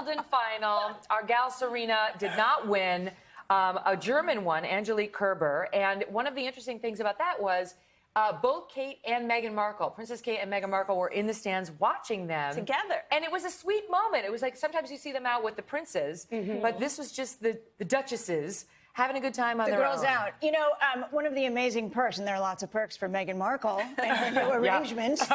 Wimbledon final. Our gal Serena did not win. A German won, Angelique Kerber. And one of the interesting things about that was both Kate and Meghan Markle, Princess Kate and Meghan Markle, were in the stands watching them. Together. And it was a sweet moment. It was like sometimes you see them out with the princes, but this was just the Duchesses having a good time on their own. The girls out. You know, one of the amazing perks, and there are lots of perks for Meghan Markle and her new arrangements,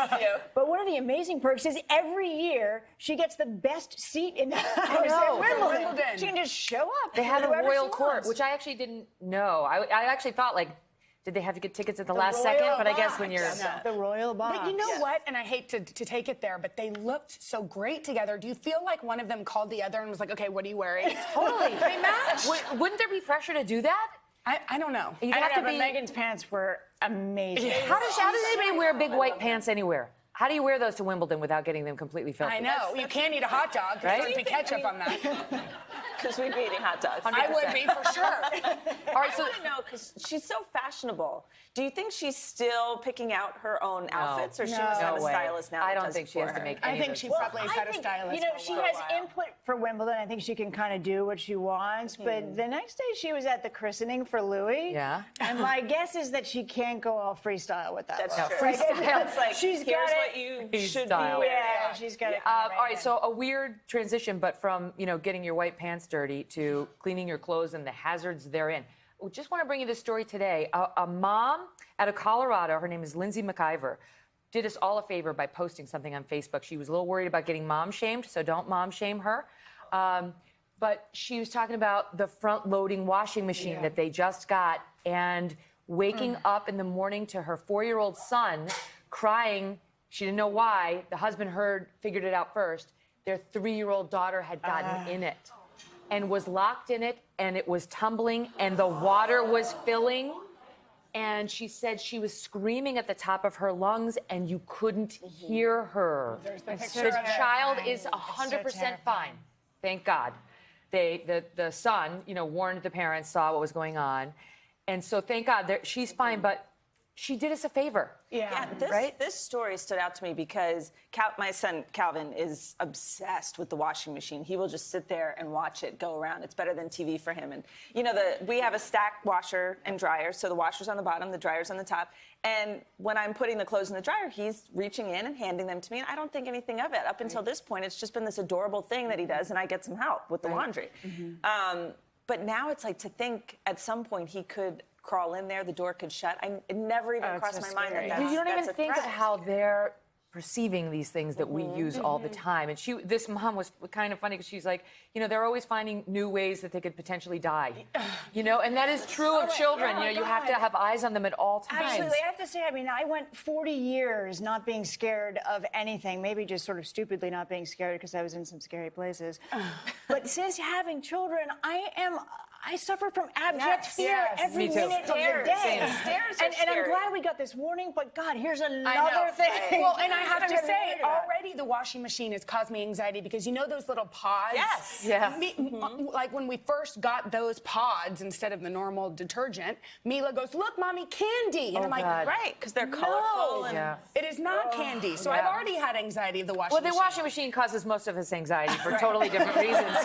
but one of the amazing perks is every year she gets the best seat in the house at Wimbledon. She can just show up. They have a royal court, which I actually didn't know. I actually thought, like, did they have to get tickets at the last second? But I guess when you're... The royal box. But you know what? And I hate to take it there, but they looked so great together. Do you feel like one of them called the other and was like, okay, what are you wearing? Totally. They match. Wouldn't there be pressure to do that? I don't know. You'd have to be... Meghan's pants were amazing. How does anybody wear big white pants anywhere? How do you wear those to Wimbledon without getting them completely filthy? I know. You can't eat a hot dog. Right? There's ketchup on that. Because we'd be eating hot dogs. 100%. I would be, for sure. All right, so I want to know, because she's so fashionable. Do you think she's still picking out her own outfits, or she must have a stylist now? I don't think she has to make any I think she probably has had a stylist. You know, she has input for Wimbledon. I think she can kind of do what she wants. But the next day she was at the christening for Louis. Yeah. And my guess is that she can't go all freestyle with that. That's look. true. Freestyle. It's like, She's here's got what it. you should Style. be. Yeah, she's got it. All right, so a weird transition, but from, you know, getting your white pants dirty to cleaning your clothes and the hazards therein. We just want to bring you this story today. A mom out of Colorado, her name is Lindsay McIver, did us all a favor by posting something on Facebook. She was a little worried about getting mom shamed, so don't mom shame her. But she was talking about the front-loading washing machine that they just got and waking up in the morning to her 4-year-old son crying. She didn't know why. The husband figured it out first. Their 3-year-old daughter had gotten in it and was locked in it, and it was tumbling, and the water was filling. And she said she was screaming at the top of her lungs, and you couldn't hear her. The child is 100% fine. Thank God. The son, you know, warned the parents, saw what was going on. And so thank God she's fine, but she did us a favor. This story stood out to me because my son Calvin is obsessed with the washing machine. He will just sit there and watch it go around. It's better than TV for him. And you know, we have a stack washer and dryer, so the washer's on the bottom, the dryer's on the top. And when I'm putting the clothes in the dryer, he's reaching in and handing them to me, and I don't think anything of it. Up until this point, it's just been this adorable thing that he does, and I get some help with the laundry. But now it's like, to think at some point he could crawl in there, the door could shut. It never even crossed my mind that You don't even that's a think of threat. how they're perceiving these things that we use all the time. And this mom was kind of funny because she's like, you know, they're always finding new ways that they could potentially die. You know, and that is true of children. You know, you have to have eyes on them at all times. Absolutely. I have to say, I mean, I went 40 years not being scared of anything, maybe just sort of stupidly not being scared because I was in some scary places. But since having children, I suffer from abject fear every minute of the day. And I'm glad we got this warning, but God, here's another thing. Well, and I have to say, already the washing machine has caused me anxiety because you know those little pods? Yes. Yeah. Like when we first got those pods instead of the normal detergent, Mila goes, look, Mommy, candy. And I'm like, right, because they're colorful. And it is not candy. So I've already had anxiety of the washing machine. Well, the washing machine causes most of us anxiety for totally different reasons.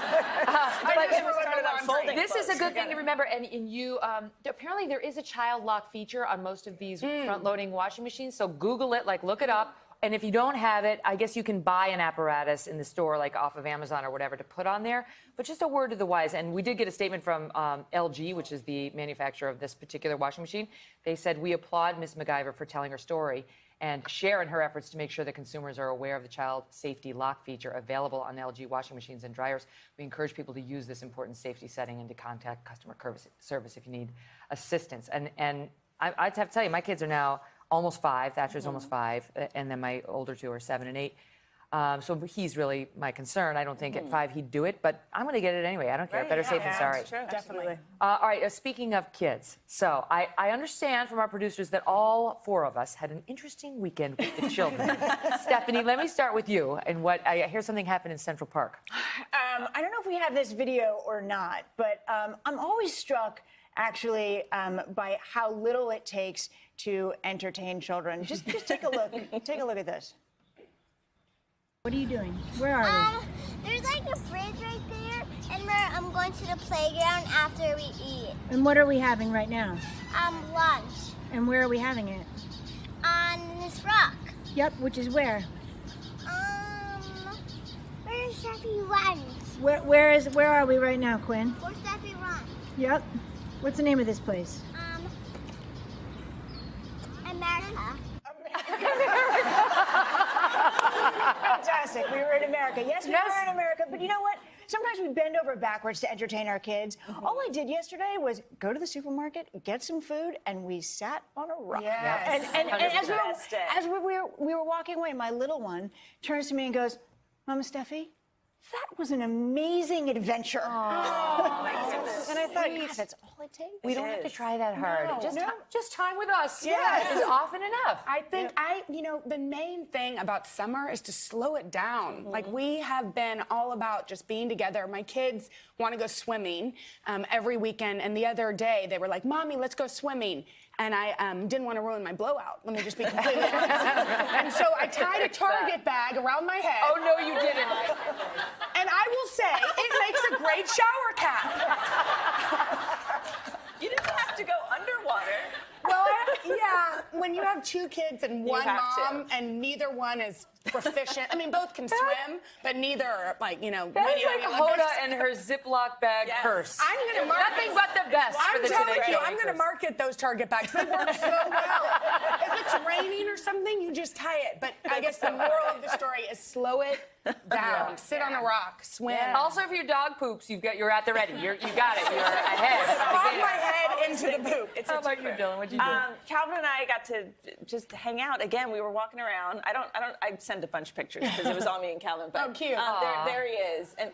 This is a good thing to remember. And you, apparently there is a child lock feature on most of these front-loading washing machines. So Google it, like look it up. And if you don't have it, I guess you can buy an apparatus in the store, like off of Amazon or whatever, to put on there. But just a word to the wise. And we did get a statement from LG, which is the manufacturer of this particular washing machine. They said, we applaud Ms. McIver for telling her story and share in her efforts to make sure that consumers are aware of the child safety lock feature available on LG washing machines and dryers. We encourage people to use this important safety setting and to contact customer service if you need assistance. And I have to tell you, my kids are now almost 5. Thatcher's almost 5, and then my older 2 are 7 and 8. So he's really my concern. I don't think at 5 he'd do it, but I'm going to get it anyway. I don't care. Better safe than sorry. True. Definitely. All right, speaking of kids, so I understand from our producers that all 4 of us had an interesting weekend with the children. Stephanie, let me start with you. And I hear something happened in Central Park. I don't know if we have this video or not, but I'm always struck, actually, by how little it takes to entertain children. Just take a look. Take a look at this. What are you doing? Where are we? There's like the fridge right there, and I'm going to the playground after we eat. And what are we having right now? Lunch And where are we having it? on this rock. Yep, which is where? Where Steffi runs. Where are we right now, Quinn? Where Steffi runs. Yep. What's the name of this place? America. Fantastic. We were in America. Yes, we were in America. But you know what? Sometimes we bend over backwards to entertain our kids. All I did yesterday was go to the supermarket, get some food, and we sat on a rock. Yes. And as Fantastic. we were walking away, my little one turns to me and goes, Mama Steffi, that was an amazing adventure. Oh, my goodness. And I thought, God, that's all it takes. We don't have to try that hard. Just time with us. Yes. Is often enough. I think the main thing about summer is to slow it down. Like, we have been all about just being together. My kids want to go swimming every weekend, and the other day they were like, Mommy, let's go swimming. And I didn't want to ruin my blowout. Let me just be completely honest. And so I tied a Target bag around my head. Oh, no, you didn't. And I will say, it makes a great shower cap. You didn't have to go underwater. Well, yeah, when you have two kids and one have mom and neither one is proficient. I mean, both can swim, but neither are That is winning like the Hoda Olympics. and her Ziploc bag Yes. purse. I'm going to market. Nothing but the best for I'm the telling Today you, Show I'm going to anchors. market those Target bags. They work so well. If it's raining or something, you just tie it. But I guess the moral of the story is slow it down. Sit on a rock, swim. Also, if your dog poops, you're at the ready. You got it. You're ahead. Pop my head into the poop. How about you, Dylan? What'd you do? Calvin and I got to just hang out. Again, we were walking around. I sent a bunch of pictures because it was all me and Calvin. But, Oh, cute. There he is. And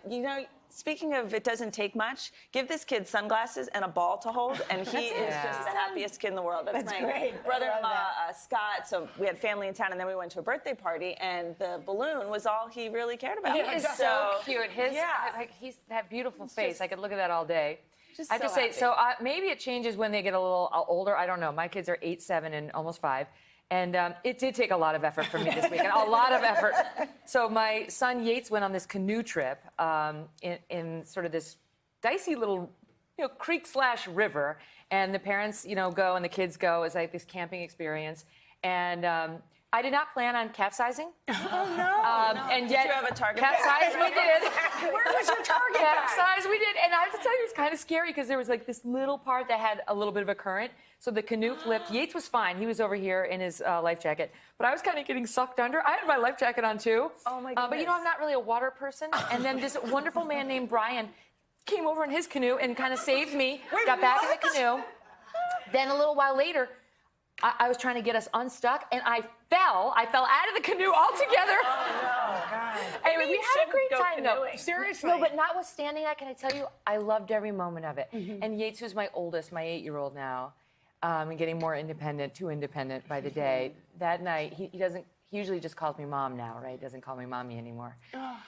speaking of it doesn't take much, give this kid sunglasses and a ball to hold, and he is just the happiest kid in the world. That's my great. brother-in-law, Scott. So we had family in town, and then we went to a birthday party, and the balloon was all he really cared about. He is so cute. He's that beautiful face. I could look at that all day. Just I have to so say, happy. so maybe it changes when they get a little older. I don't know. My kids are 8, 7, and almost 5. And it did take a lot of effort for me this weekend, a lot of effort. So my son Yates went on this canoe trip in sort of this dicey little, creek/river. And the parents, go and the kids go. It's like this camping experience. And I did not plan on capsizing. Oh, no. And yet, Did you have a Target capsize we did. Where was your Target bag? Capsize we did. And I have to tell you, it was kind of scary because there was like this little part that had a little bit of a current. So the canoe flipped. Yates was fine. He was over here in his life jacket. But I was kind of getting sucked under. I had my life jacket on, too. Oh, my But, goodness. I'm not really a water person. And then this wonderful man named Brian came over in his canoe and kind of saved me. Got back in the canoe. Then a little while later, I was trying to get us unstuck, and I fell. I fell out of the canoe altogether. Oh, no. God. Anyway, we had a great go time, though. canoeing. Seriously. No, but notwithstanding that, can I tell you, I loved every moment of it. And Yates, who's my oldest, my 8-year-old now, and getting more independent, too independent by the day, that night, he usually just calls me Mom now, right? He doesn't call me Mommy anymore.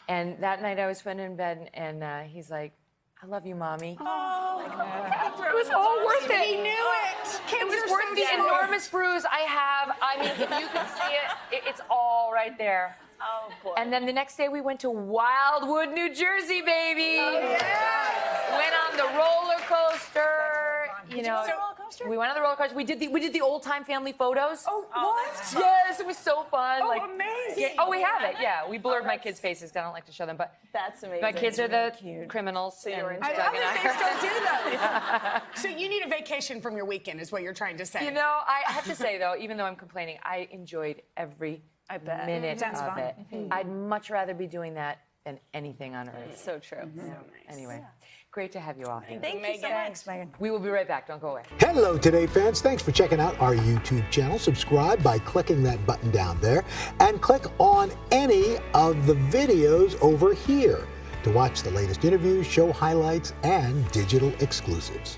And that night I was put in bed, and he's like, I love you, Mommy. It was all worth it. He knew it. It was worth the enormous bruise I have. I mean, if you can see it, it's all right there. Oh, boy. And then the next day we went to Wildwood, New Jersey, baby. Went on the roller coaster. Did you go on the roller coaster? We went on the roller coaster. We did the old time family photos. Oh, what? Yes, it was so fun. Oh, amazing. Yeah, we have it. Yeah, we blurred my kids' faces. 'Cause I don't like to show them, but That's amazing. my kids are the criminals. So you were and into I Doug love and that I they are- still do that. So you need a vacation from your weekend, is what you're trying to say. I have to say though, even though I'm complaining, I enjoyed every bet. minute Sounds of fun. it. I'd much rather be doing that than anything on earth. It's so true. Anyway, great to have you all here. Thank you so much. Thanks, Megan. We will be right back. Don't go away. Hello, Today fans. Thanks for checking out our YouTube channel. Subscribe by clicking that button down there and click on any of the videos over here to watch the latest interviews, show highlights, and digital exclusives.